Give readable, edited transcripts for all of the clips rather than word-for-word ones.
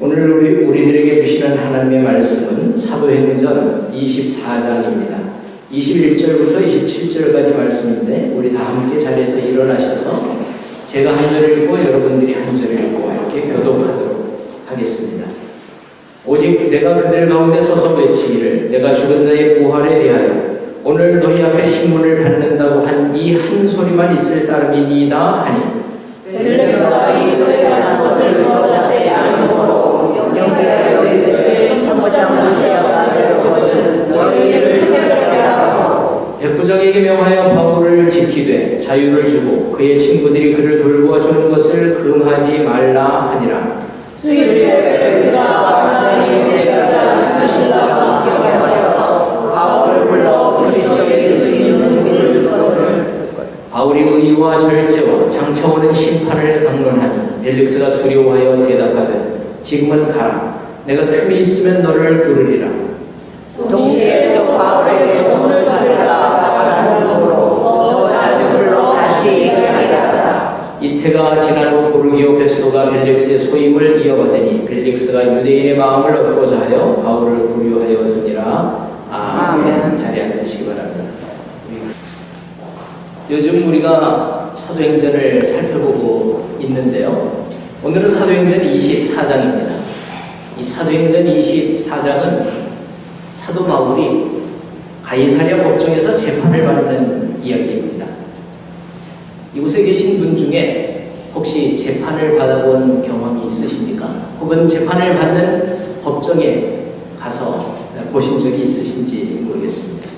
오늘 우리들에게 주시는 하나님의 말씀은 사도행전 24장입니다. 21절부터 27절까지 말씀인데 우리 다 함께 자리에서 일어나셔서 제가 한 절을 읽고 여러분들이 한 절을 읽고 이렇게 교독하도록 하겠습니다. 오직 내가 그들 가운데 서서 외치기를 내가 죽은 자의 부활에 대하여 오늘 너희 앞에 신문을 받는다고 한 이 한 소리만 있을 따름이니이다 하니 벨릭스가 이 너희가 난 것을 더 자세히 알므로 영영하여 너희를 천부장 무시하가 되었거든 너희를 체벌하라 하고 백부장에게 명하여 바울을 지키되 자유를 주고 그의 친구들이 그를 돌보아주는 것을 금하지 말라 하니라. 수일에 벨릭스가 하나님의 대가자 신라와 함께 가서 바울을 불러 그리스도의 예수님은 믿을 듣거늘 바울이 의와 절제와 장차 오는 심판을 강론하니 벨릭스가 두려워하여 대답하되 지금은 가라. 내가 틈이 있으면 너를 부르리라. 동시에 또 바울에게 손을 받으라 말하는 법으로 더 자주 불러 같이 얘기하리라. 이태가 지난 후 보르기오 베스도가 벨릭스의 소임을 이어받으니 벨릭스가 유대인의 마음을 얻고자 하여 바울을 구류하여 주니라. 아멘. 자리에 앉으시기 바랍니다. 요즘 우리가 사도행전을 살펴보고 있는데요. 오늘은 사도행전 24장입니다. 이 사도행전 24장은 사도 바울이 가이사랴 법정에서 재판을 받는 이야기입니다. 이곳에 계신 분 중에 혹시 재판을 받아본 경험이 있으십니까? 혹은 재판을 받는 법정에 가서 보신 적이 있으신지 모르겠습니다.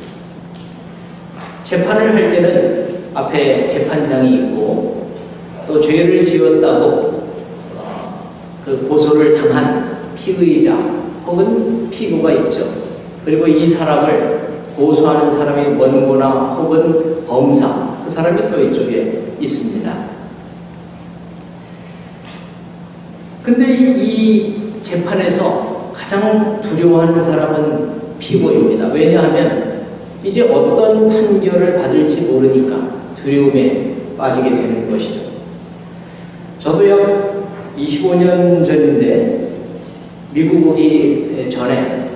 재판을 할 때는 앞에 재판장이 있고 또 죄를 지었다고 그 고소를 당한 피의자 혹은 피고가 있죠. 그리고 이 사람을 고소하는 사람의 원고나 혹은 검사 그 사람이 또 이쪽에 있습니다. 근데 이 재판에서 가장 두려워하는 사람은 피고입니다. 왜냐하면 이제 어떤 판결을 받을지 모르니까 두려움에 빠지게 되는 것이죠. 저도 약 25년 전인데 미국 오기 전에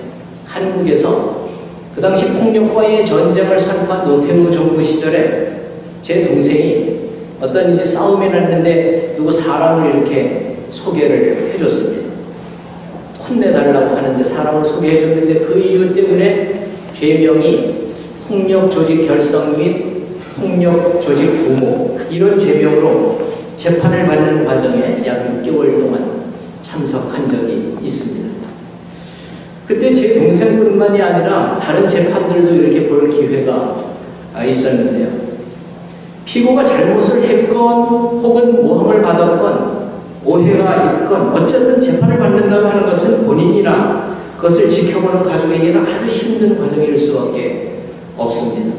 한국에서 그 당시 폭력과의 전쟁을 선포한 노태우 정부 시절에 제 동생이 어떤 이제 싸움이 났는데 누구 사람을 이렇게 소개를 해줬습니다. 혼내달라고 하는데 사람을 소개해줬는데 그 이유 때문에 죄명이 폭력 조직 결성 및 폭력 조직 부모 이런 죄명으로 재판을 받는 과정에 약 6개월 동안 참석한 적이 있습니다. 그때 제 동생뿐만이 아니라 다른 재판들도 이렇게 볼 기회가 있었는데요. 피고가 잘못을 했건 혹은 모함을 받았건 오해가 있건 어쨌든 재판을 받는다고 하는 것은 본인이나 그것을 지켜보는 가족에게는 아주 힘든 과정일 수밖에 없습니다.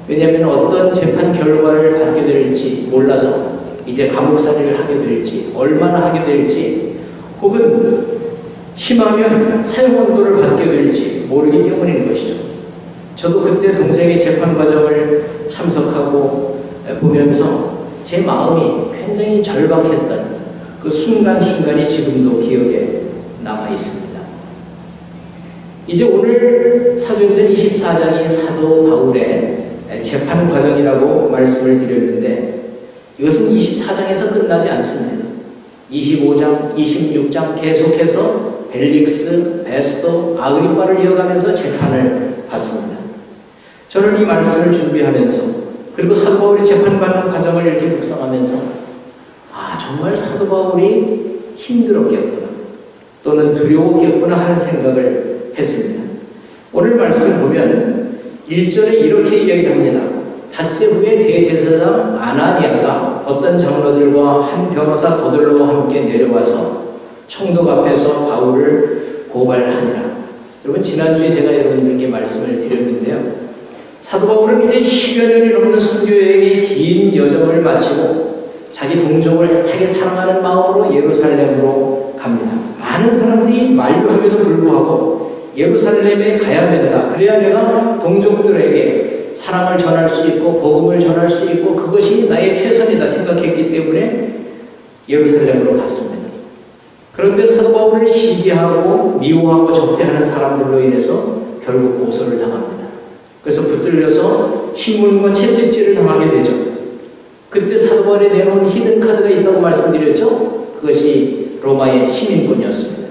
왜냐하면 어떤 재판 결과를 받게 될지 몰라서 이제 감옥살이를 하게 될지 얼마나 하게 될지 혹은 심하면 사형언도를 받게 될지 모르기 때문인 것이죠. 저도 그때 동생의 재판 과정을 참석하고 보면서 제 마음이 굉장히 절박했던 그 순간순간이 지금도 기억에 남아 있습니다. 이제 오늘 사도행전 24장이 사도 바울의 재판 과정이라고 말씀을 드렸는데 이것은 24장에서 끝나지 않습니다. 25장, 26장 계속해서 벨릭스, 베스도, 아그리빠를 이어가면서 재판을 받습니다. 저는 이 말씀을 준비하면서 그리고 사도 바울이 재판받는 과정을 이렇게 묵상하면서 정말 사도 바울이 힘들었겠구나 또는 두려웠겠구나 하는 생각을 했습니다. 오늘 말씀 보면 1절에 이렇게 이야기를 합니다. 닷새 후에 대제사장 아나니아가 어떤 장로들과 한 변호사 더들로와 함께 내려와서 총독 앞에서 바울을 고발하니라. 여러분 지난주에 제가 여러분들께 말씀을 드렸는데요. 사도 바울은 이제 10여 년이 넘는 선교여행의 긴 여정을 마치고 자기 동족을 애타게 사랑하는 마음으로 예루살렘으로 갑니다. 많은 사람들이 만류함에도 불구하고 예루살렘에 가야 된다. 그래야 내가 동족들에게 사랑을 전할 수 있고 복음을 전할 수 있고 그것이 나의 최선이다 생각했기 때문에 예루살렘으로 갔습니다. 그런데 사도 바울을 시기하고 미워하고 적대하는 사람들로 인해서 결국 고소를 당합니다. 그래서 붙들려서 신문과 채찍질을 당하게 되죠. 그때 사도 바울이 내놓은 히든카드가 있다고 말씀드렸죠. 그것이 로마의 시민권이었습니다.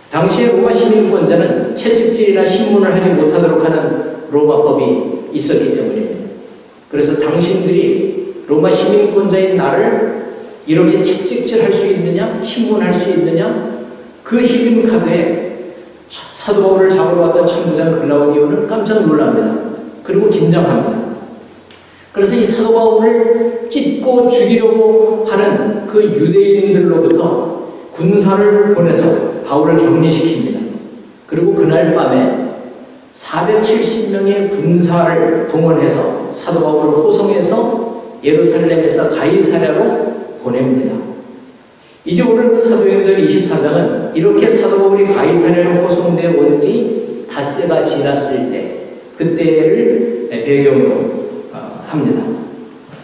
당시에 로마 시민권자는 채찍질이나 신문을 하지 못하도록 하는 로마법이 있었기 때문입니다. 그래서 당신들이 로마 시민권자인 나를 이렇게 채찍질할 수 있느냐, 신문할 수 있느냐, 그 히든카드에 사도 바울을 잡으러 왔던 천부장 글라우디오는 깜짝 놀랍니다. 그리고 긴장합니다. 그래서 이 사도 바울을 찢고 죽이려고 하는 그 유대인들로부터 군사를 보내서 바울을 격리시킵니다. 그리고 그날 밤에 470명의 군사를 동원해서 사도 바울을 호송해서 예루살렘에서 가이사랴로 보냅니다. 이제 오늘 그 사도행전 24장은 이렇게 사도 바울이 가이사랴로 호송되어 온 지 닷새가 지났을 때 그때를 배경으로 합니다.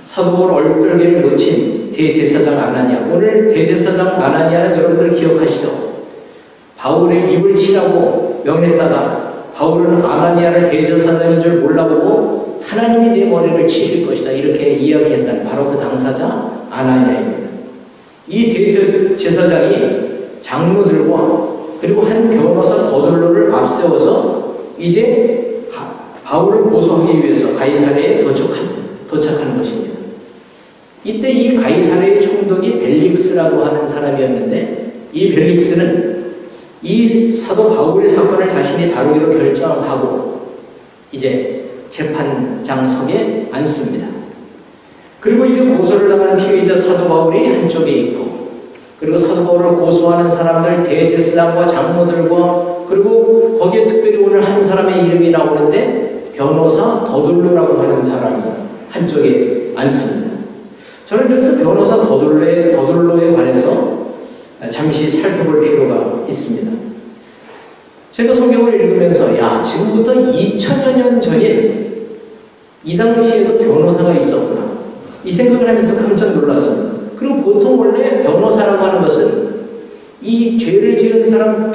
사도 바울 얼떨결에 놓친 대제사장 아나니아. 오늘 대제사장 아나니아는 여러분들 기억하시죠? 바울의 입을 치라고 명했다가 바울은 아나니아를 대제사장인 줄 몰라보고 하나님이 내 머리를 치실 것이다 이렇게 이야기했던 바로 그 당사자 아나니아입니다. 이 대제사장이 장로들과 그리고 한 변호사 더들로를 앞세워서 이제 바울을 고소하기 위해서 가이사랴에 도착하는 것입니다. 이때 이 가이사랴의 총독이 벨릭스라고 하는 사람이었는데 이 벨릭스는 이 사도 바울의 사건을 자신이 다루기로 결정하고 이제 재판장석에 앉습니다. 그리고 이제 고소를 당한 피의자 사도 바울이 한쪽에 있고 그리고 사도 바울을 고소하는 사람들 대제사장과 장로들과 그리고 거기에 특별히 오늘 한 사람의 이름이 나오는데 변호사 더둘로라고 하는 사람이 한쪽에 앉습니다. 저는 여기서 변호사 더둘로에 관해서 잠시 살펴볼 필요가 있습니다. 제가 성경을 읽으면서 야, 지금부터 2000여 년 전인 이 당시에도 변호사가 있었구나 이 생각을 하면서 깜짝 놀랐습니다. 그리고 보통 원래 변호사라고 하는 것은 이 죄를 지은 사람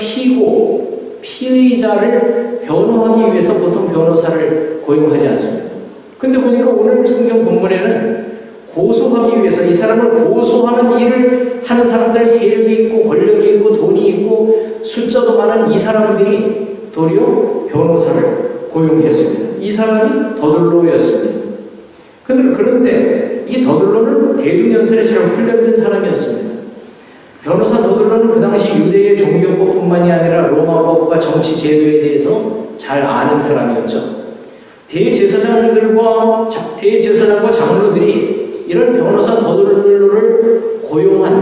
피의자를 변호하기 위해서 보통 변호사를 고용하지 않습니다. 근데 보니까 오늘 성경 본문에는 고소하기 위해서 이 사람을 고소하는 일을 하는 사람들 세력이 있고 권력이 있고 돈이 있고 숫자도 많은 이 사람들이 도리어 변호사를 고용했습니다. 이 사람이 더둘로였습니다. 그런데 이 더둘로는 대중연설에 잘 훈련된 사람이었습니다. 변호사 더둘로는 그 당시 유대의 종교법뿐만이 아니라 로마법과 정치 제도에 대해서 잘 아는 사람이었죠. 대제사장과 장로들이 이런 변호사 더둘로를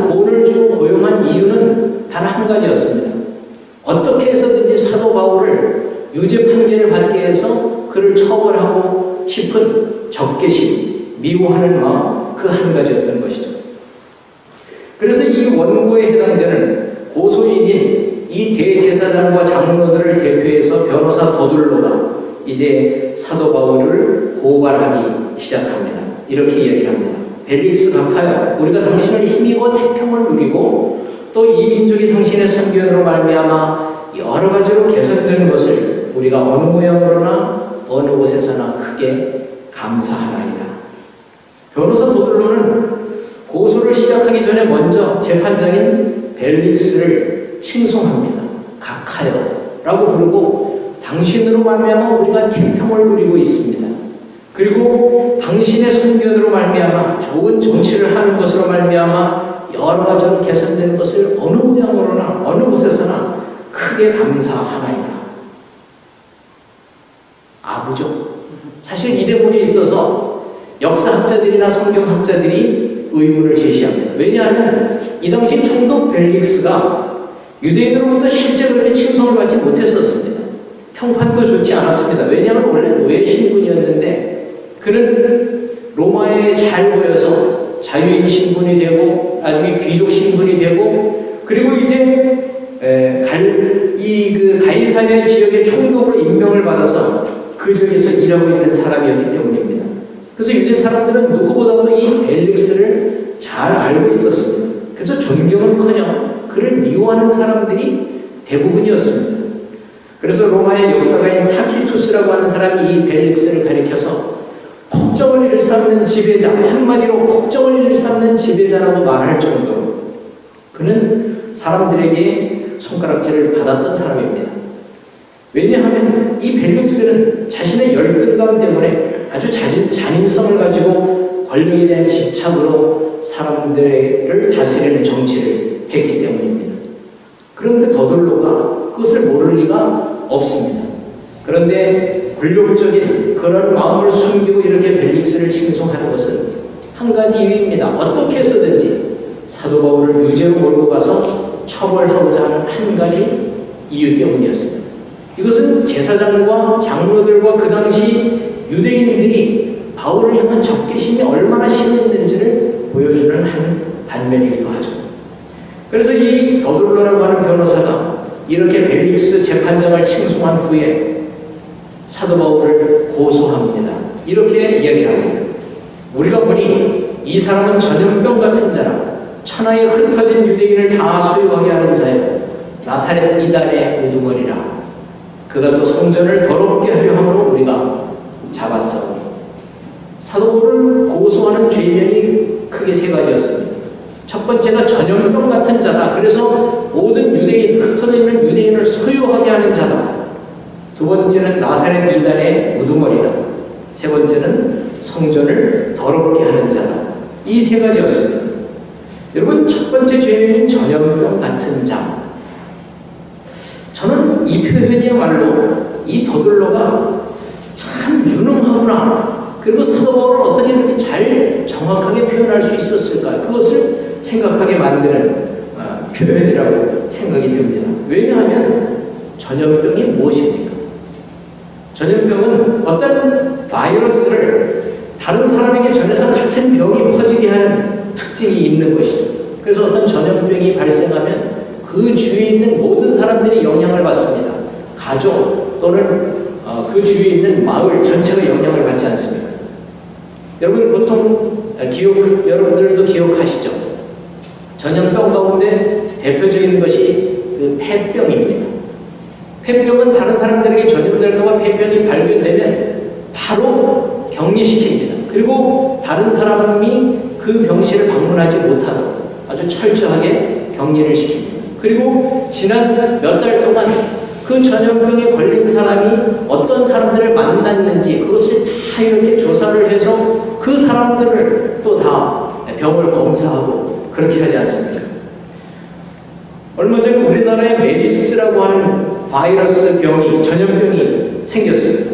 돈을 주고 고용한 이유는 단 한 가지였습니다. 어떻게 해서든지 사도 바울을 유죄 판결을 받게 해서 그를 처벌하고 싶은 적개심, 미워하는 마음 그 한 가지였던 것이죠. 그래서 이 원고에 해당되는 고소인인 이 대제사장과 장로들을 대표해서 변호사 더둘로가 이제 사도 바울을 고발하기 시작합니다. 이렇게 이야기를 합니다. 벨릭스 각하여 우리가 당신을 힘입어 태평을 누리고 또 이 민족이 당신의 선견으로 말미암아 여러 가지로 개선되는 것을 우리가 어느 모양으로나 어느 곳에서나 크게 감사하나이다. 변호사 더둘로는 고소를 시작하기 전에 먼저 재판장인 벨릭스를 칭송합니다. 각하여라고 부르고 당신으로 말미암아 우리가 태평을 누리고 있습니다. 그리고 당신의 선견으로 말미암아 좋은 정치를 하는 것으로 말미암아 여러 가지로 개선되는 것을 어느 모양으로나 어느 곳에서나 크게 감사하나이다. 아부죠. 사실 이 대목에 있어서 역사학자들이나 성경학자들이 의문을 제시합니다. 왜냐하면 이 당시 총독 벨릭스가 유대인으로부터 실제 그렇게 칭송을 받지 못했었습니다. 평판도 좋지 않았습니다. 왜냐하면 원래 노예 신분이었는데 그는 로마에 잘 보여서 자유인 신분이 되고 나중에 귀족 신분이 되고 그리고 이제 가이사랴 지역의 총독으로 임명을 받아서 그 지역에서 일하고 있는 사람이었기 때문입니다. 그래서 유대 사람들은 누구보다도 이 벨릭스를 잘 알고 있었습니다. 그래서 존경은커녕 그를 미워하는 사람들이 대부분이었습니다. 그래서 로마의 역사가인 타키투스라고 하는 사람이 이 벨릭스를 가리켜서 폭정을 일삼는 지배자, 한마디로 폭정을 일삼는 지배자라고 말할 정도로 그는 사람들에게 손가락질을 받았던 사람입니다. 왜냐하면 이 벨릭스는 자신의 열등감 때문에 아주 잔인성을 가지고 권력에 대한 집착으로 사람들을 다스리는 정치를 했기 때문입니다. 그런데 더둘로가 그것을 모를 리가 없습니다. 그런데 굴욕적인 그런 마음을 숨기고 이렇게 벨릭스를 칭송하는 것은 한 가지 이유입니다. 어떻게 해서든지 사도 바울을 유죄로 몰고 가서 처벌하고자 하는 한 가지 이유 때문이었습니다. 이것은 제사장과 장로들과 그 당시 유대인들이 바울을 향한 적개심이 얼마나 심했는지를 보여주는 한 단면이기도 하죠. 그래서 이 더둘로라고 하는 변호사가 이렇게 벨릭스 재판장을 칭송한 후에 사도 바울을 고소합니다. 이렇게 이야기를 합니다. 우리가 보니 이 사람은 전염병 같은 자라 천하에 흩어진 유대인을 다 소유하게 하는 자여 나사렛 이단의 우두머리라. 그가 또 성전을 더럽게 하려 함으로 우리가 잡았사오니. 사도 바울을 고소하는 죄명이 크게 세 가지였습니다. 첫 번째가 전염병 같은 자다. 그래서 모든 유대인, 흩어져 있는 유대인을 소유하게 하는 자다. 두 번째는 나사렛 이단의 우두머리다. 세 번째는 성전을 더럽게 하는 자다. 이 세 가지였습니다. 여러분, 첫 번째 죄명인 전염병 같은 자. 저는 이 표현이야말로 이 더둘로가 참 유능하구나. 그리고 사도 바울을 어떻게 그렇게 잘 정확하게 표현할 수 있었을까? 그것을 생각하게 만드는 표현이라고 생각이 듭니다. 왜냐하면 전염병이 무엇입니까? 전염병은 어떤 바이러스를 다른 사람에게 전해서 같은 병이 퍼지게 하는 특징이 있는 것이죠. 그래서 어떤 전염병이 발생하면 그 주위에 있는 모든 사람들이 영향을 받습니다. 가족 또는 그 주위에 있는 마을 전체가 영향을 받지 않습니까? 여러분 보통 여러분들도 기억하시죠? 전염병 가운데 대표적인 것이 그 폐병입니다. 폐병은 다른 사람들에게 전염될까봐 폐병이 발견되면 바로 격리시킵니다. 그리고 다른 사람이 그 병실을 방문하지 못하도록 아주 철저하게 격리를 시킵니다. 그리고 지난 몇 달 동안 그 전염병에 걸린 사람이 어떤 사람들을 만났는지 그것을 다 이렇게 조사를 해서 그 사람들을 또 다 병을 검사하고 그렇게 하지 않습니까? 얼마 전에 우리나라에 메리스라고 하는 바이러스 병이, 전염병이 생겼습니다.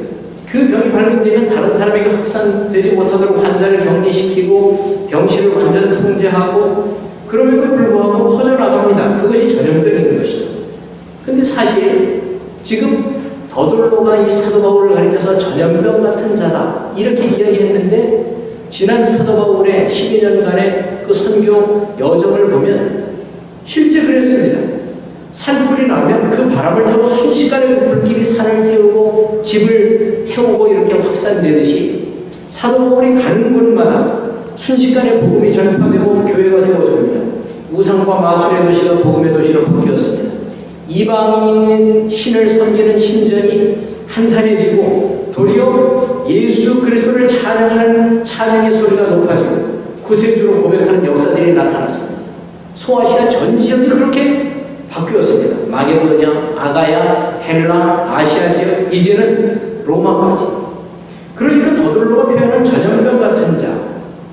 그 병이 발견되면 다른 사람에게 확산되지 못하도록 환자를 격리시키고 병실을 완전 통제하고 그럼에도 불구하고 퍼져나갑니다. 그것이 전염병인 것이죠. 근데 사실 지금 더둘로가 이 사도 바울을 가리켜서 전염병 같은 자다 이렇게 이야기했는데 지난 사도 바울의 12년간의 그 선교 여정을 보면 실제 그랬습니다. 산불이 나면 그 바람을 타고 순식간에 그 불길이 산을 태우고 집을 태우고 이렇게 확산되듯이 사도 바울이 가는 곳마다 순식간에 복음이 전파되고 교회가 세워집니다. 우상과 마술의 도시가 복음의 도시로 바뀌었습니다. 이방인 신을 섬기는 신전이 한산해지고 도리어 예수 그리스도를 찬양하는 찬양의 소리가 높아지고 구세주로 고백하는 역사들이 나타났습니다. 소아시아 전 지역이 그렇게 바뀌었습니다. 마게도냐, 아가야, 헬라, 아시아 지역, 이제는 로마까지. 그러니까 더둘로가 표현한 전염병 같은 자,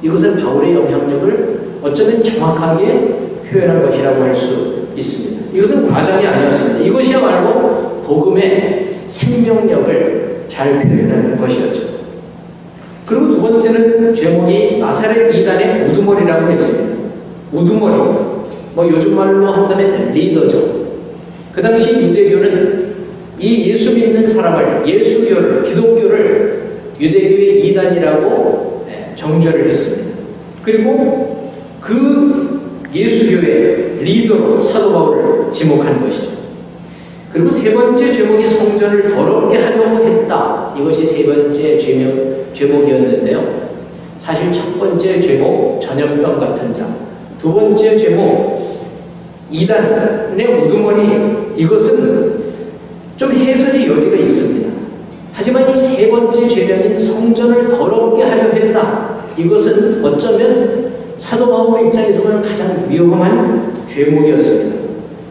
이것은 바울의 영향력을 어쩌면 정확하게 표현한 것이라고 할 수 있습니다. 이것은 과장이 아니었습니다. 이것이야말로 복음의 생명력을 잘 표현하는 것이었죠. 그리고 두 번째는 제목이 나사렛 이단의 우두머리라고 했습니다. 우두머리, 요즘 말로 한다면 리더죠. 그 당시 유대교는 이 예수 믿는 사람을, 예수교를, 기독교를 유대교의 이단이라고 정죄를 했습니다. 그리고 그 예수교의 리더로 사도 바울을 지목한 것이죠. 그리고 세 번째 제목이 성전을 더럽게 하려고 했다. 이것이 세 번째 제목이었는데요. 사실 첫 번째 제목 전염병 같은 자, 두 번째 제목 이단의 우두머리, 이것은 좀 해석의 여지가 있습니다. 하지만 이 세 번째 죄명인 성전을 더럽게 하려 했다. 이것은 어쩌면 사도 바울 입장에서는 가장 위험한 죄목이었습니다.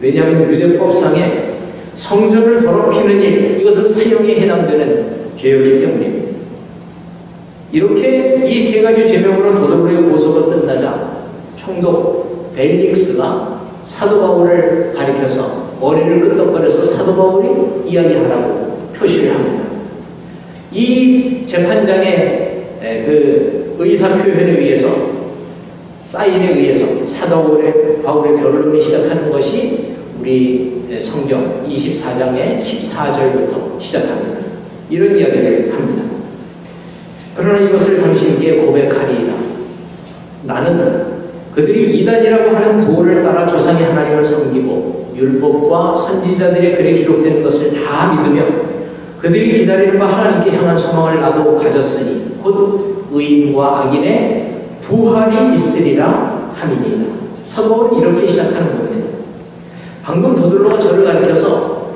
왜냐하면 유대법상에 성전을 더럽히는 일, 이것은 사형에 해당되는 죄였기 때문입니다. 이렇게 이 세 가지 죄명으로 도돌로의 고소가 끝나자 총독 벨릭스가 사도 바울을 가리켜서 머리를 끄덕거려서 사도 바울이 이야기하라고 표시를 합니다. 이 재판장의 그 의사 표현에 의해서, 사인에 의해서 사도 바울의 변론이 시작하는 것이 우리 성경 24장의 14절부터 시작합니다. 이런 이야기를 합니다. 그러나 이것을 당신께 고백하리이다. 나는 그들이 이단이라고 하는 도를 따라 조상의 하나님을 섬기고 율법과 선지자들의 글에 기록된 것을 다 믿으며 그들이 기다리는 바 하나님께 향한 소망을 나도 가졌으니 곧 의인과 악인의 부활이 있으리라 함이니이다. 사도 바울은 이렇게 시작하는 겁니다. 방금 도돌로가 저를 가리켜서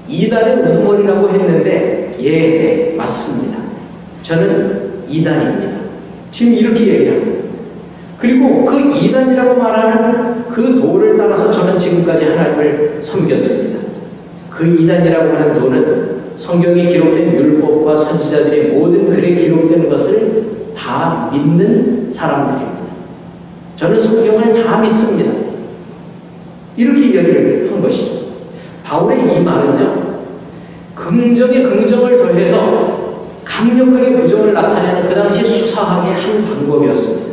이단의 우두머리라고 했는데 예, 맞습니다. 저는 이단입니다. 지금 이렇게 얘기합니다. 그리고 그 이단이라고 말하는 그 도를 따라서 저는 지금까지 하나님을 섬겼습니다. 그 이단이라고 하는 도는 성경에 기록된 율법과 선지자들의 모든 글에 기록된 것을 다 믿는 사람들입니다. 저는 성경을 다 믿습니다. 이렇게 이야기를 한 것이죠. 바울의 이 말은요, 긍정에 긍정을 더해서 강력하게 부정을 나타내는 그 당시 수사학의 한 방법이었습니다.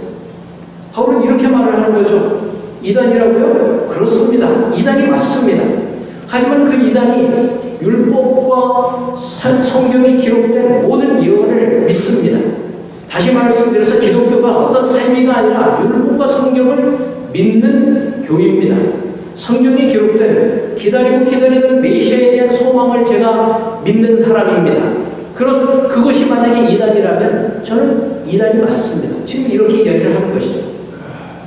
바울은 이렇게 말을 하는 거죠. 이단이라고요? 그렇습니다. 이단이 맞습니다. 하지만 그 이단이 율법과 성경에 기록된 모든 예언을 믿습니다. 다시 말씀드려서 기독교가 어떤 삶이가 아니라 율법과 성경을 믿는 교회입니다. 성경에 기록된 기다리던 메시아에 대한 소망을 제가 믿는 사람입니다. 그것이 만약에 이단이라면 저는 이단이 맞습니다. 지금 이렇게 이야기를 하는 것이죠.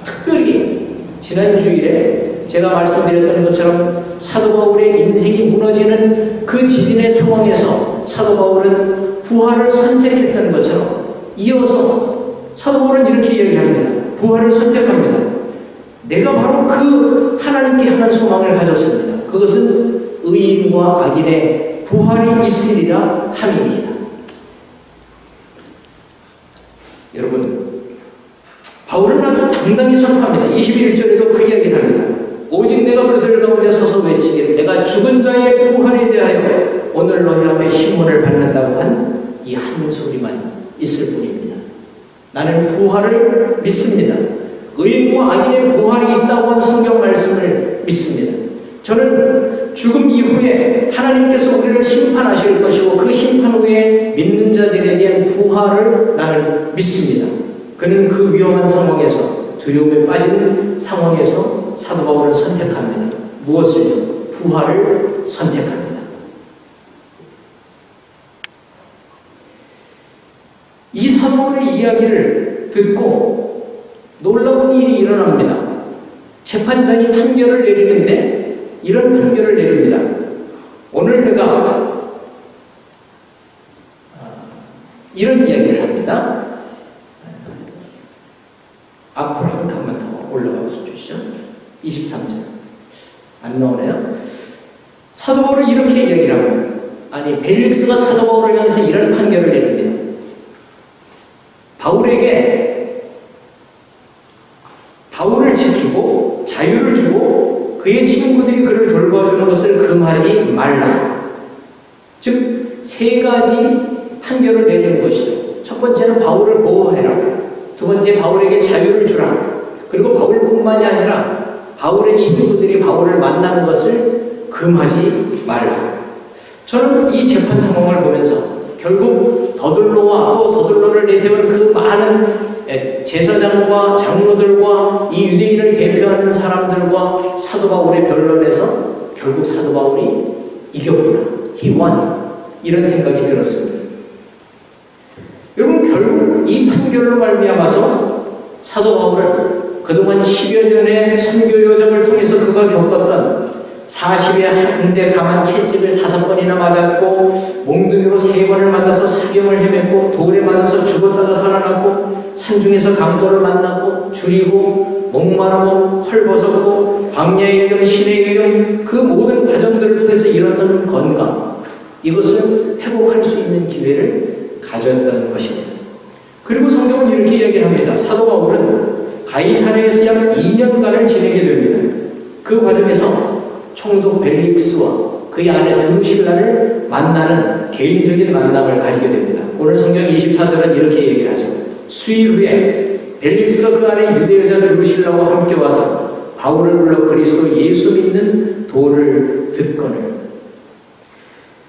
특별히 지난 주일에 제가 말씀드렸던 것처럼 사도 바울의 인생이 무너지는 그 지진의 상황에서 사도 바울은 부활을 선택했던 것처럼 이어서 사도 바울은 이렇게 이야기합니다. 부활을 선택합니다. 내가 바로 그 하나님께 향한 소망을 가졌습니다. 그것은 의인과 악인의 부활이 있으리라 함입니다. 여러분, 바울은 아주 당당히 선포합니다. 21절에도 그 이야기를 합니다. 오직 내가 그들 가운데 서서 외치기를 내가 죽은 자의 부활에 대하여 오늘 너희 앞에 신문을 받는다고 한 이 한 소리만 있을 뿐입니다. 나는 부활을 믿습니다. 의인과 악인의 부활이 있다고 한 성경 말씀을 믿습니다. 저는 죽음 이후에 하나님께서 우리를 심판하실 것이고 그 심판 후에 믿는 자들에 대한 부활을 나는 믿습니다. 그는 그 위험한 상황에서, 두려움에 빠진 상황에서 사도 바울은 선택합니다. 무엇을요? 부활을 선택합니다. 이 사도 바울의 이야기를 듣고 놀라운 일이 일어납니다. 재판장이 판결을 내리는데 이런 판결을 내립니다. 오늘 내가 이런 이야기를 합니다. 앞으로 한 칸만 더 올라가 주시죠. 23절. 안 나오네요. 사도 바울은 이렇게 이야기를 합니다. 아니, 벨릭스가 사도 바울을 향해서 이런 판결을 내립니다. 바울을 지키고 자유를 주고 그의 친구들이 그를 돌봐주는 것을 금하지 말라. 즉, 세 가지 판결을 내리는 것이죠. 첫 번째는 바울을 보호해라. 두 번째, 바울에게 자유를 주라. 그리고 바울뿐만이 아니라 바울의 친구들이 바울을 만나는 것을 금하지 말라. 저는 이 재판 상황을 보면서 결국 더들로와 또 더들로를 내세운 그 많은 제사장과 장로들과 이 유대인을 대표하는 사람들과 사도 바울의 변론에서 결국 사도 바울이 이겼구나. He won. 이런 생각이 들었습니다. 여러분, 결국 이 판결로 말미암아서 사도 바울은 그 그동안 10여 년의 선교 여정을 통해서 그가 겪었던 40에 한 대 강한 채찍을 5번이나 맞았고 몽둥이로 3번을 맞아서 사경을 헤맸고 돌에 맞아서 죽었다가 살아났고 산중에서 강도를 만났고 줄이고 목마르고 헐벗었고 광야의 위험, 신의 위험, 그 모든 과정들을 통해서 잃었던 건강, 이것을 회복할 수 있는 기회를 가졌던 것입니다. 그리고 성경은 이렇게 이야기를 합니다. 사도 바울은 가이사랴에서 약 2년간을 지내게 됩니다. 그 과정에서 총독 벨릭스와 그의 아내 드루실라를 만나는 개인적인 만남을 가지게 됩니다. 오늘 성경 24절은 이렇게 얘기를 하죠. 수일 후에 벨릭스가 그 아내 유대 여자 드루실라와 함께 와서 바울을 불러 그리스도 예수 믿는 도를 듣거늘.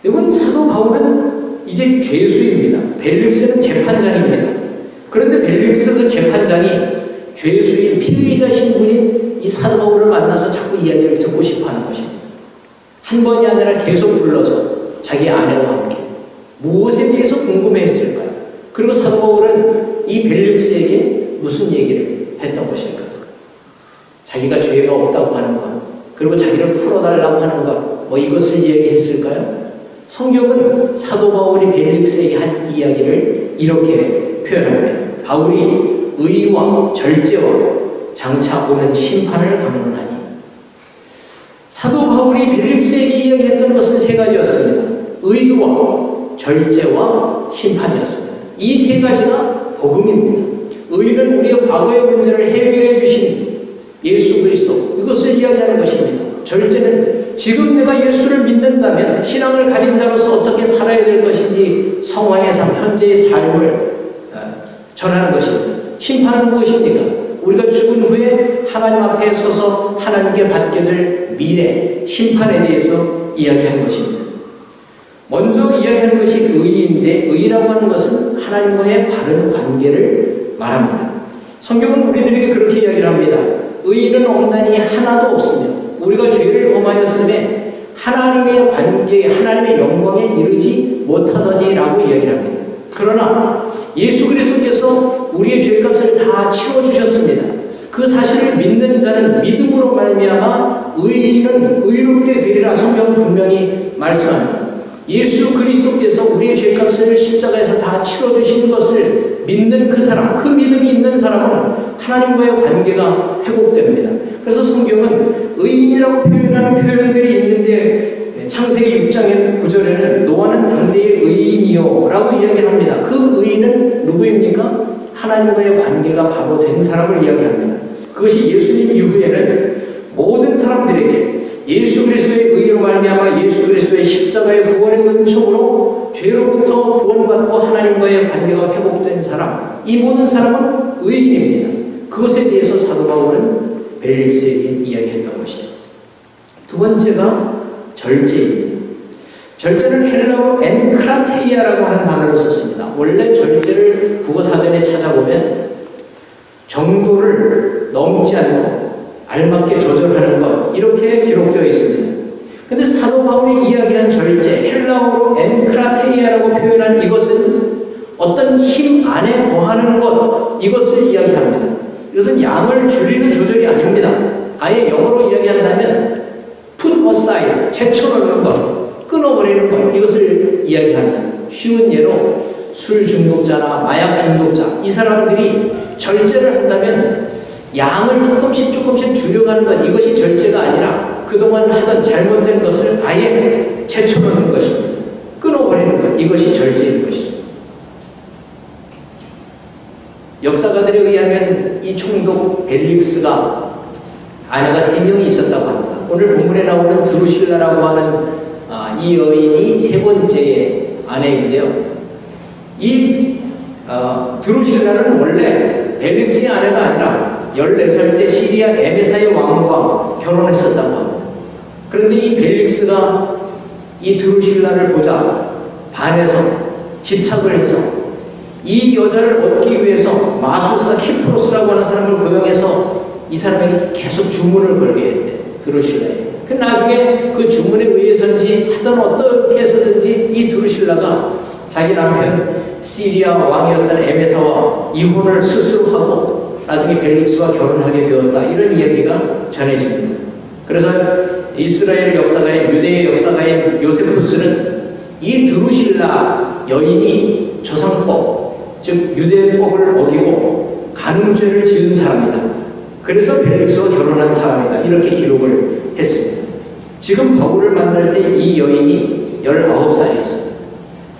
여러분, 사도 바울은 이제 죄수입니다. 벨릭스는 재판장입니다. 그런데 벨릭스 그 재판장이 죄수인 피의자 신분인 이 사도 바울을 만나서 자꾸 이야기를 듣고 싶어 하는 것입니다. 한 번이 아니라 계속 불러서 자기 아내와 함께 무엇에 대해서 궁금해했을까요? 그리고 사도 바울은 이 벨릭스에게 무슨 얘기를 했던 것일까요? 자기가 죄가 없다고 하는 것, 그리고 자기를 풀어달라고 하는 것, 이것을 이야기했을까요? 성경은 사도 바울이 벨릭스에게 한 이야기를 이렇게 표현합니다. 바울이 의와 절제와 장차 오는 심판을 강론하니. 사도 바울이 벨릭스에게 이야기했던 것은 3가지였습니다. 의와 절제와 심판이었습니다. 이 3가지가 복음입니다. 의는 우리의 과거의 문제를 해결해 주신 예수 그리스도, 이것을 이야기하는 것입니다. 절제는 지금 내가 예수를 믿는다면 신앙을 가진 자로서 어떻게 살아야 될 것인지 성화의 삶, 현재의 삶을 전하는 것입니다. 심판은 무엇입니까? 우리가 죽은 후에 하나님 앞에 서서 하나님께 받게 될 미래, 심판에 대해서 이야기하는 것입니다. 먼저 이야기하는 것이 의인데, 의라고 하는 것은 하나님과의 바른 관계를 말합니다. 성경은 우리들에게 그렇게 이야기를 합니다. 의인은 없나니 하나도 없으며 우리가 죄를 범하였음에 하나님의 관계에, 하나님의 영광에 이르지 못하더니라고 이야기를 합니다. 그러나 예수 그리스도께서 우리의 죄값을 다 치워주셨습니다. 그 사실을 믿는 자는 믿음으로 말미암아 의인은 의롭게 되리라 성경은 분명히 말씀합니다. 예수 그리스도께서 우리의 죄값을 십자가에서 다 치워주신 것을 믿는 그 사람, 그 믿음이 있는 사람은 하나님과의 관계가 회복됩니다. 그래서 성경은 의인이라고 표현하는 표현들이 있는데 창세기 6장의 9절에는 노아는 당대의 의인이요 라고 이야기를 합니다. 그 의인은 누구입니까? 하나님과의 관계가 바로 된 사람을 이야기합니다. 그것이 예수님 이후에는 모든 사람들에게 예수 그리스도의 의로 말미암아 예수 그리스도의 십자가의 구원의 은총으로 죄로부터 구원받고 하나님과의 관계가 회복된 사람, 이 모든 사람은 의인입니다. 그것에 대해서 사도 바울은 벨릭스에게 이야기했던 것이죠. 두 번째가 절제입니다. 절제는 헬라어로 엔크라테이아라고 하는 단어를 썼습니다. 원래 절제를 국어사전에 찾아보면 정도를 넘지 않고 알맞게 조절하는 것, 이렇게 기록되어 있습니다. 근데 사도 바울이 이야기한 절제, 헬라어로 엔크라테이아라고 표현한 이것은 어떤 힘 안에 거하는 것, 이것을 이야기합니다. 이것은 양을 줄이는 조절이 아닙니다. 아예 영어로 이야기한다면 put aside, 제쳐놓는 것, 끊어버리는 것, 이것을 이야기합니다. 쉬운 예로 술 중독자나 마약 중독자, 이 사람들이 절제를 한다면 양을 조금씩 줄여가는 것, 이것이 절제가 아니라 그동안 하던 잘못된 것을 아예 제쳐놓는 것입니다. 끊어버리는 것, 이것이 절제인 것이죠. 역사가들에 의하면 이 총독 벨릭스가 아내가 3명이 있었다고 합니다. 오늘 본문에 나오는 드루실라라고 하는 이 여인이 3번째 아내인데요. 이 드루실라는 원래 벨릭스의 아내가 아니라 14살 때 시리아 에메사의 왕과 결혼했었다고 합니다. 그런데 이 벨릭스가 이 드루실라를 보자 반해서 집착을 해서 이 여자를 얻기 위해서 마술사 키프로스라고 하는 사람을 고용해서 이 사람에게 계속 주문을 걸게 했대. 드루실라에. 그 나중에 그 주문에 의해서인지 하여튼 어떻게 해서든지 이 드루실라가 자기 남편 시리아 왕이었던 에메사와 이혼을 스스로 하고 나중에 벨릭스와 결혼하게 되었다. 이런 이야기가 전해집니다. 그래서 이스라엘 역사가인, 유대의 역사가인 요세푸스는 이 드루실라 여인이 조상법, 즉 유대법을 어기고 간음죄를 지은 사람이다. 그래서 벨릭스와 결혼한 사람이다. 이렇게 기록을 했습니다. 지금 바울을 만날 때 이 여인이 19살이었습니다.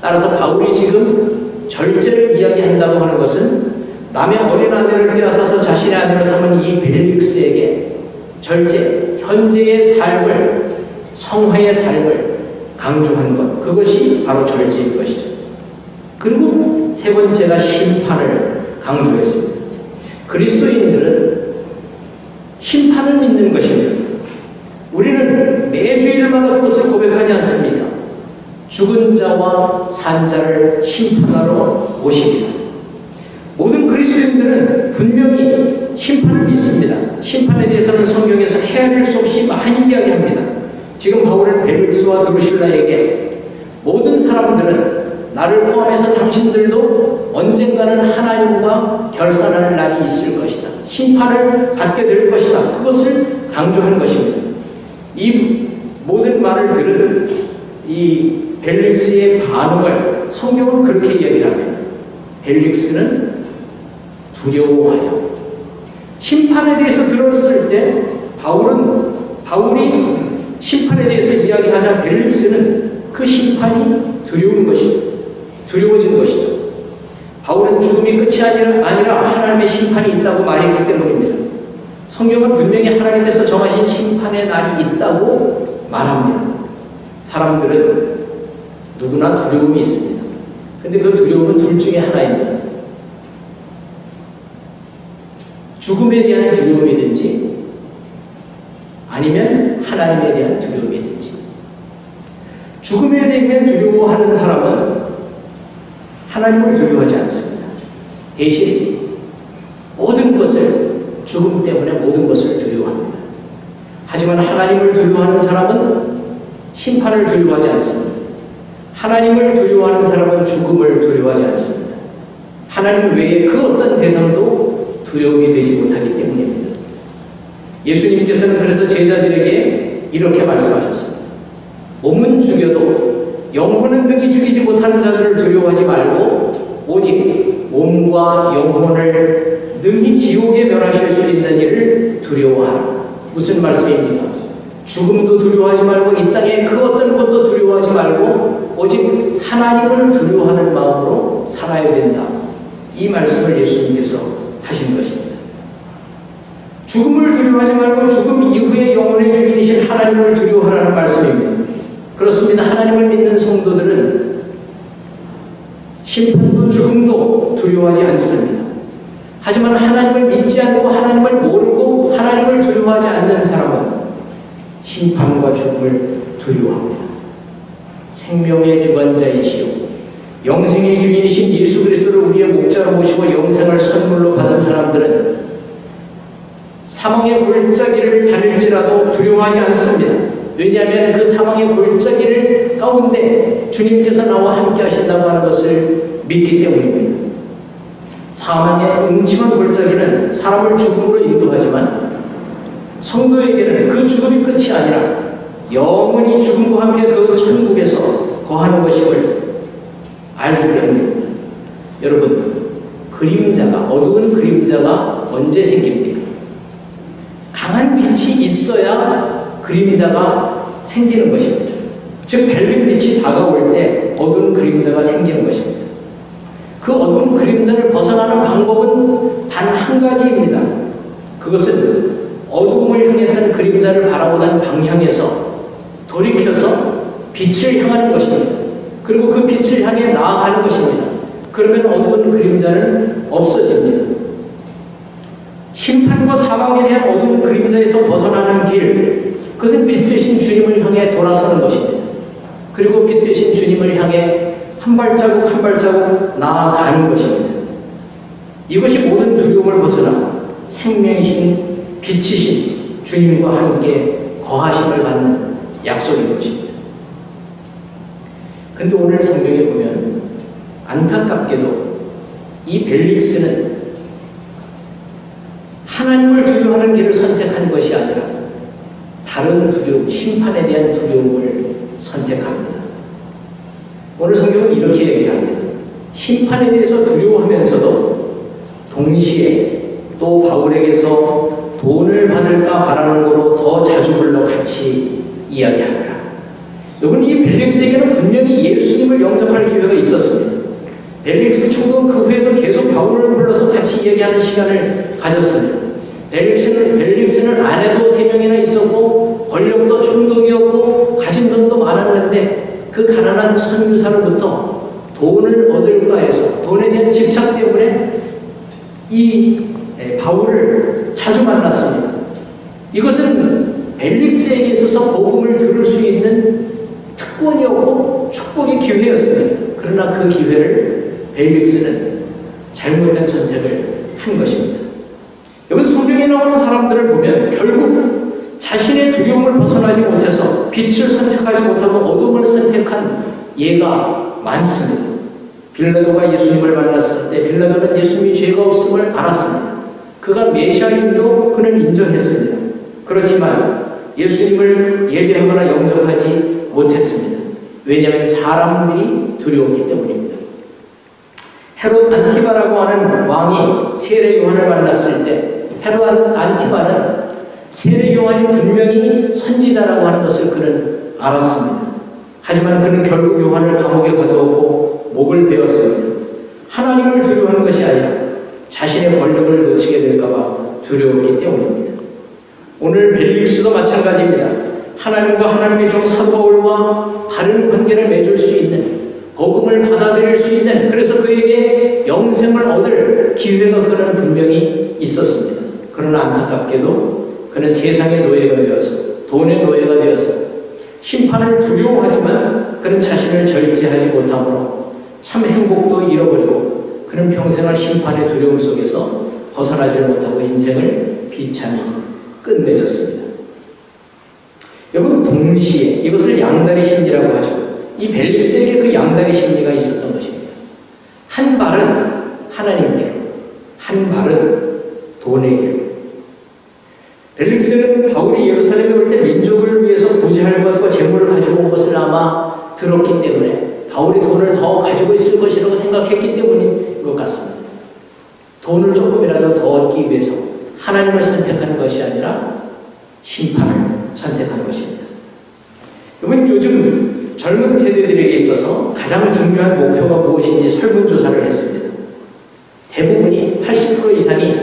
따라서 바울이 지금 절제를 이야기한다고 하는 것은 남의 어린 아내를 빼앗아서 자신의 아내로 삼은 이 벨릭스에게 절제, 현재의 삶을, 성화의 삶을 강조한 것, 그것이 바로 절제인 것이죠. 그리고 세 번째가 심판을 강조했습니다. 그리스도인들은 심판을 믿는 것입니다. 우리는 매주일마다 그것을 고백하지 않습니까? 죽은 자와 산 자를 심판하러 오십니다. 모든 그리스도인들은 분명히 심판을 믿습니다. 심판에 대해서는 성경에서 헤아릴 수 없이 많이 이야기합니다. 지금 바울은 벨릭스와 드루실라에게 모든 사람들은 나를 포함해서 당신들도 언젠가는 하나님과 결산할 날이 있을 것이다. 심판을 받게 될 것이다. 그것을 강조한 것입니다. 이 모든 말을 들은 이 벨릭스의 반응을 성경은 그렇게 이야기를 합니다. 벨릭스는 두려워하여. 심판에 대해서 들었을 때 바울이 심판에 대해서 이야기하자 벨릭스는 그 심판이 두려워진 것이죠. 바울은 죽음이 끝이 아니라 하나님의 심판이 있다고 말했기 때문입니다. 성경은 분명히 하나님께서 정하신 심판의 날이 있다고 말합니다. 사람들은 누구나 두려움이 있습니다. 근데 그 두려움은 둘 중에 하나입니다. 죽음에 대한 두려움이든지 아니면 하나님에 대한 두려움이든지. 죽음에 대해 두려워하는 사람은 하나님을 두려워하지 않습니다. 대신 모든 것을, 죽음 때문에 모든 것을 두려워합니다. 하지만 하나님을 두려워하는 사람은 심판을 두려워하지 않습니다. 하나님을 두려워하는 사람은 죽음을 두려워하지 않습니다. 하나님 외에 그 어떤 대상도 두려움이 되지 못하기 때문입니다. 예수님께서는 그래서 제자들에게 이렇게 말씀하셨습니다. 몸은 죽여도 영혼은 능히 죽이지 못하는 자들을 두려워하지 말고 오직 몸과 영혼을 능히 지옥에 멸하실 수 있는 이를 두려워하라. 무슨 말씀입니까? 죽음도 두려워하지 말고 이 땅의 그 어떤 것도 두려워하지 말고 오직 하나님을 두려워하는 마음으로 살아야 된다. 이 말씀을 예수님께서 하신 것입니다. 죽음을 두려워하지 말고 죽음 이후의 영혼의 주인이신 하나님을 두려워하라는 말씀입니다. 그렇습니다. 하나님을 믿는 성도들은 심판도 죽음도 두려워하지 않습니다. 하지만 하나님을 믿지 않고 하나님을 모르고 하나님을 두려워하지 않는 사람은 심판과 죽음을 두려워합니다. 생명의 주관자이시오 영생의 주인이신 예수 그리스도를 우리의 목자로 모시고 영생을 선물로 받은 사람들은 사망의 골짜기를 다닐지라도 두려워하지 않습니다. 왜냐하면 그 사망의 골짜기를 가운데 주님께서 나와 함께 하신다고 하는 것을 믿기 때문입니다. 사망의 음침한 골짜기는 사람을 죽음으로 인도하지만 성도에게는 그 죽음이 끝이 아니라 영원히 죽음과 함께 그 천국에서 거하는 것임을 알기 때문입니다. 여러분, 어두운 그림자가 언제 생깁니까? 강한 빛이 있어야 그림자가 생기는 것입니다. 즉 밝은 빛이 다가올 때 어두운 그림자가 생기는 것입니다. 그 어두운 그림자를 벗어나는 방법은 단 한 가지입니다. 그것은 어두움을 향했던 그림자를 바라보던 방향에서 돌이켜서 빛을 향하는 것입니다. 그리고 그 빛을 향해 나아가는 것입니다. 그러면 어두운 그림자는 없어집니다. 심판과 사망에 대한 어두운 그림자에서 벗어나는 길, 그것은 빛 되신 주님을 향해 돌아서는 것입니다. 그리고 빛 되신 주님을 향해 한 발자국 한 발자국 나아가는 것입니다. 이것이 모든 두려움을 벗어나 생명이신 빛이신 주님과 함께 거하심을 받는 약속인 것입니다. 근데 오늘 성경에 보면 안타깝게도 이 벨릭스는 하나님을 두려워하는 길을 선택한 것이 아니라 다른 두려움, 심판에 대한 두려움을 선택합니다. 오늘 성경은 이렇게 얘기를 합니다. 심판에 대해서 두려워하면서도 동시에 또 바울에게서 돈을 받을까 바라는 거로 더 자주 불러 같이 이야기하더라. 여러분, 이 벨릭스에게는 분명히 예수님을 영접할 기회가 있었습니다. 벨릭스 총독은 그 후에도 계속 바울을 불러서 같이 이야기하는 시간을 가졌습니다. 벨릭스는 아내도 3명이나 있었고 권력도 총독이었고 가진 돈도 많았는데 그 가난한 선교사로부터 돈을 얻을까 해서 돈에 대한 집착 때문에 이 바울을 자주 만났습니다. 이것은 벨릭스에게 있어서 복음을 들을 수 있는 특권이었고 축복의 기회였습니다. 그러나 그 기회를 벨릭스는 잘못된 선택을 한 것입니다. 여러분, 성경에 나오는 사람들을 보면 결국 자신의 두려움을 벗어나지 못해서 빛을 선택하지 못하고 어둠을 선택한 예가 많습니다. 빌라도가 예수님을 만났을 때 빌라도는 예수님이 죄가 없음을 알았습니다. 그가 메시아임도 그는 인정했습니다. 그렇지만 예수님을 예배하거나 영접하지 못했습니다. 왜냐하면 사람들이 두려웠기 때문입니다. 헤롯 안티바라고 하는 왕이 세례 요한을 만났을 때 헤롯 안티바는 세례 요한이 분명히 선지자라고 하는 것을 그는 알았습니다. 하지만 그는 결국 요한을 감옥에 가두었고 목을 베었습니다. 하나님을 두려워하는 것이 아니라 자신의 권력을 놓치게 될까봐 두려웠기 때문입니다. 오늘 벨릭스도 마찬가지입니다. 하나님과 하나님의 종 사도 바울과 바른 관계를 맺을 수 있는, 복음을 받아들일 수 있는, 그래서 그에게 영생을 얻을 기회가 그는 분명히 있었습니다. 그러나 안타깝게도 그는 세상의 노예가 되어서, 돈의 노예가 되어서 심판을 두려워하지만 그는 자신을 절제하지 못함으로 참 행복도 잃어버리고 그는 평생을 심판의 두려움 속에서 벗어나지 못하고 인생을 비참히 끝맺었습니다. 여러분, 동시에 이것을 양다리 심리라고 하죠. 이 벨릭스에게 그 양다리 심리가 있었던 것입니다. 한 발은 하나님께로, 한 발은 돈에게로. 벨릭스는 바울이 예루살렘에 올 때 민족을 위해서 구제할 것과 재물을 가지고 온 것을 아마 들었기 때문에 바울이 돈을 더 가지고 있을 것이라고 생각했기 때문인 것 같습니다. 돈을 조금이라도 더 얻기 위해서 하나님을 선택하는 것이 아니라 심판을 선택한 것입니다. 여러분, 요즘 젊은 세대들에게 있어서 가장 중요한 목표가 무엇인지 설문조사를 했습니다. 대부분이 80% 이상이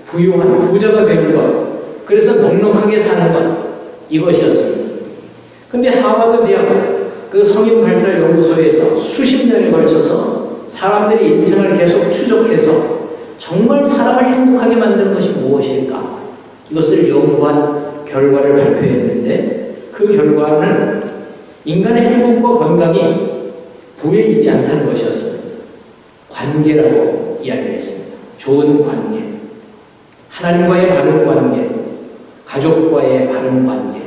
부유한 부자가 되는 것, 그래서 넉넉하게 사는 것, 이것이었습니다. 근데 하버드 대학 그 성인발달연구소에서 수십 년에 걸쳐서 사람들의 인생을 계속 추적해서 정말 사람을 행복하게 만드는 것이 무엇일까? 이것을 연구한 결과를 발표했는데 그 결과는 인간의 행복과 건강이 부에 있지 않다는 것이었습니다. 관계라고 이야기를 했습니다. 좋은 관계, 하나님과의 바른 관계, 가족과의 바른 관계,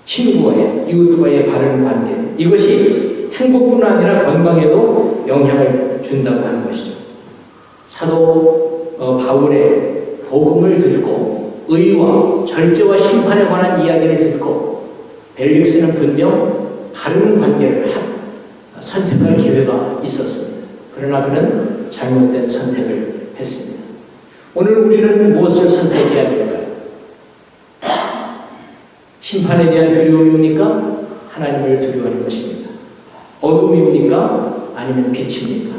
친구와의, 이웃과의 바른 관계, 이것이 행복뿐 아니라 건강에도 영향을 준다고 하는 것이죠. 사도 바울의 복음을 듣고 의와 절제와 심판에 관한 이야기를 듣고 벨릭스는 분명 바른 관계를 선택할 기회가 있었습니다. 그러나 그는 잘못된 선택을 했습니다. 오늘 우리는 무엇을 선택해야 될까요? 심판에 대한 두려움입니까? 하나님을 두려워하는 것입니까? 어둠입니까? 아니면 빛입니까?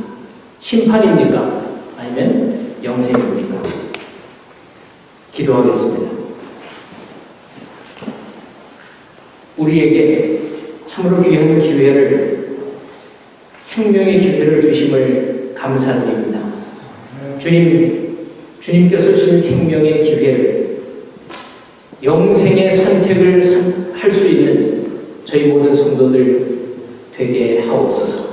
심판입니까? 아니면 영생입니까? 기도하겠습니다. 우리에게 참으로 귀한 기회를, 생명의 기회를 주심을 감사드립니다. 주님께서 주신 생명의 기회를, 영생의 선택을 할 수 있는 저희 모든 성도들 되게 하옵소서.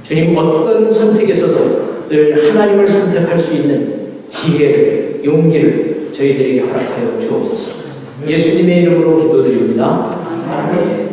주님, 어떤 선택에서도 늘 하나님을 선택할 수 있는 지혜를, 용기를 저희들에게 허락하여 주옵소서. 예수님의 이름으로 기도드립니다. 아멘.